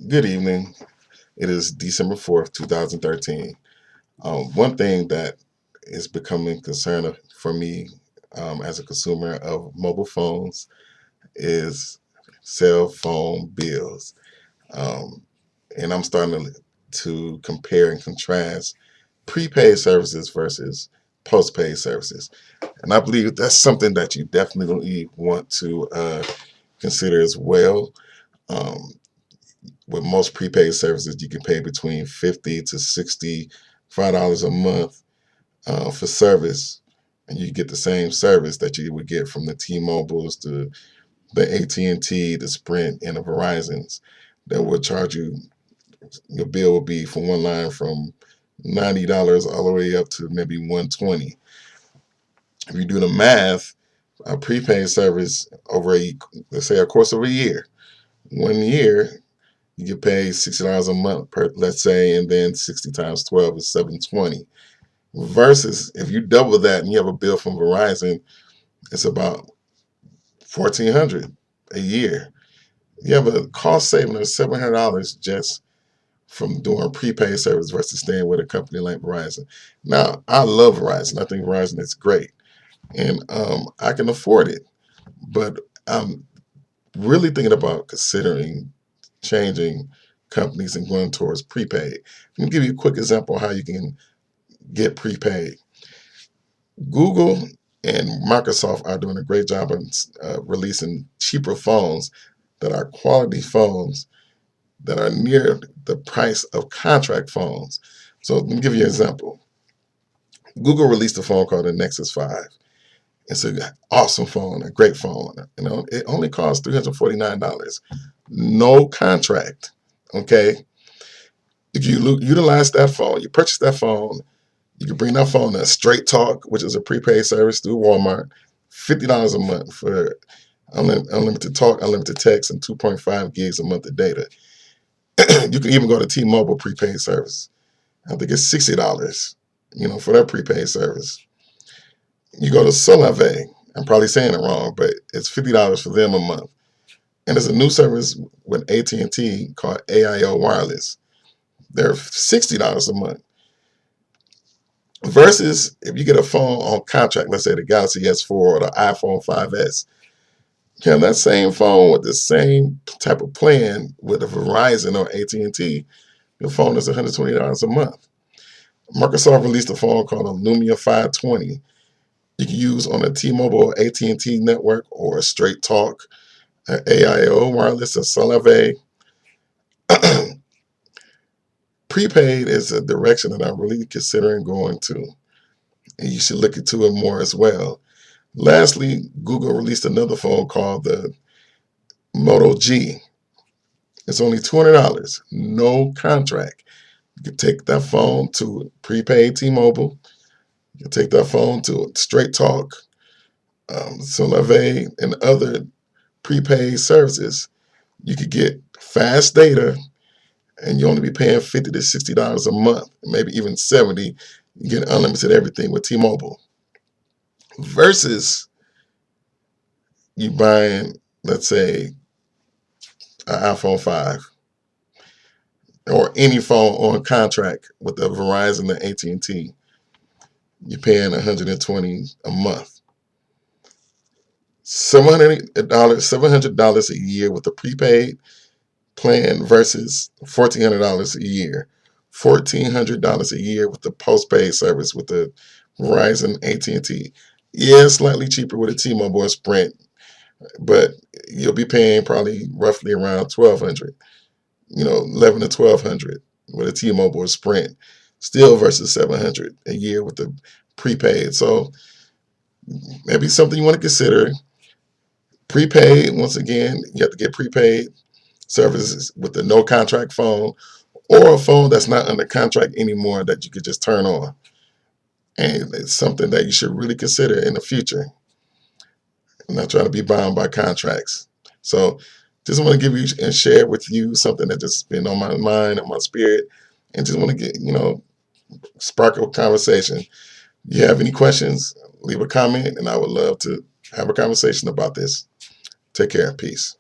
Good evening. It is December 4th, 2013. One thing that is becoming concern for me as a consumer of mobile phones is cell phone bills. Um, and I'm starting to compare and contrast prepaid services versus postpaid services. And I believe that's something that you definitely want to consider as well. Um, with most prepaid services, you can pay between $50 to $65 a month for service, and you get the same service that you would get from the T-Mobiles, the AT&T, the Sprint, and the Verizons. That will charge you. Your bill will be for one line from $90 all the way up to maybe $120. If you do the math, a prepaid service over let's say a course of a year, 1 year you get paid $60 a month per, let's say, and then 60 times 12 is 720. Versus if you double that and you have a bill from Verizon, it's about 1,400 a year. You have a cost saving of $700 just from doing prepaid service versus staying with a company like Verizon. Now, I love Verizon. I think Verizon is great, and I can afford it. But I'm really thinking about considering changing companies and going towards prepaid. Let me give you a quick example of how you can get prepaid. Google and Microsoft are doing a great job of releasing cheaper phones that are quality phones that are near the price of contract phones. So let me give you an example. Google released a phone called the Nexus 5. It's an awesome phone, a great phone. It only costs $349. No contract. Okay. If you utilize that phone, you purchase that phone, you can bring that phone to Straight Talk, which is a prepaid service through Walmart, $50 a month for unlimited talk, unlimited text, and 2.5 gigs a month of data. You can even go to T-Mobile prepaid service. I think it's $60, for their prepaid service. You go to Solave. I'm probably saying it wrong, but it's $50 for them a month. And there's a new service with AT&T called AIO Wireless. They're $60 a month. Versus if you get a phone on contract, let's say the Galaxy S4 or the iPhone 5S, you have that same phone with the same type of plan with a Verizon or AT&T, your phone is $120 a month. Microsoft released a phone called a Lumia 520. You can use on a T-Mobile AT&T network or a Straight Talk, AIO Wireless, or Solave. Prepaid is a direction that I'm really considering going to, and you should look into it more as well. Lastly, Google released another phone called the Moto G. It's only $200, no contract. You can take that phone to prepaid T-Mobile. You can take that phone to Straight Talk, Solave, and other prepaid services. You could get fast data, and you only be paying $50 to $60 a month, maybe even 70. You get unlimited everything with T-Mobile. Versus you buying, let's say, an iPhone 5 or any phone on contract with the Verizon or AT&T, you're paying $120 a month. $700 a year with the prepaid plan versus $1,400 a year. $1,400 a year with the postpaid service with the Verizon, AT&T. Yeah, slightly cheaper with a T-Mobile or Sprint, but you'll be paying probably roughly around $1,200. 11 to 1,200 with a T-Mobile or Sprint, still versus $700 a year with the prepaid. So maybe something you want to consider. Prepaid, once again, you have to get prepaid services with the no contract phone or a phone that's not under contract anymore that you could just turn on. And it's something that you should really consider in the future. I'm not trying to be bound by contracts. So just want to give you and share with you something that just been on my mind and my spirit, and just want to get, spark a conversation. You have any questions, leave a comment, and I would love to have a conversation about this. Take care. Peace.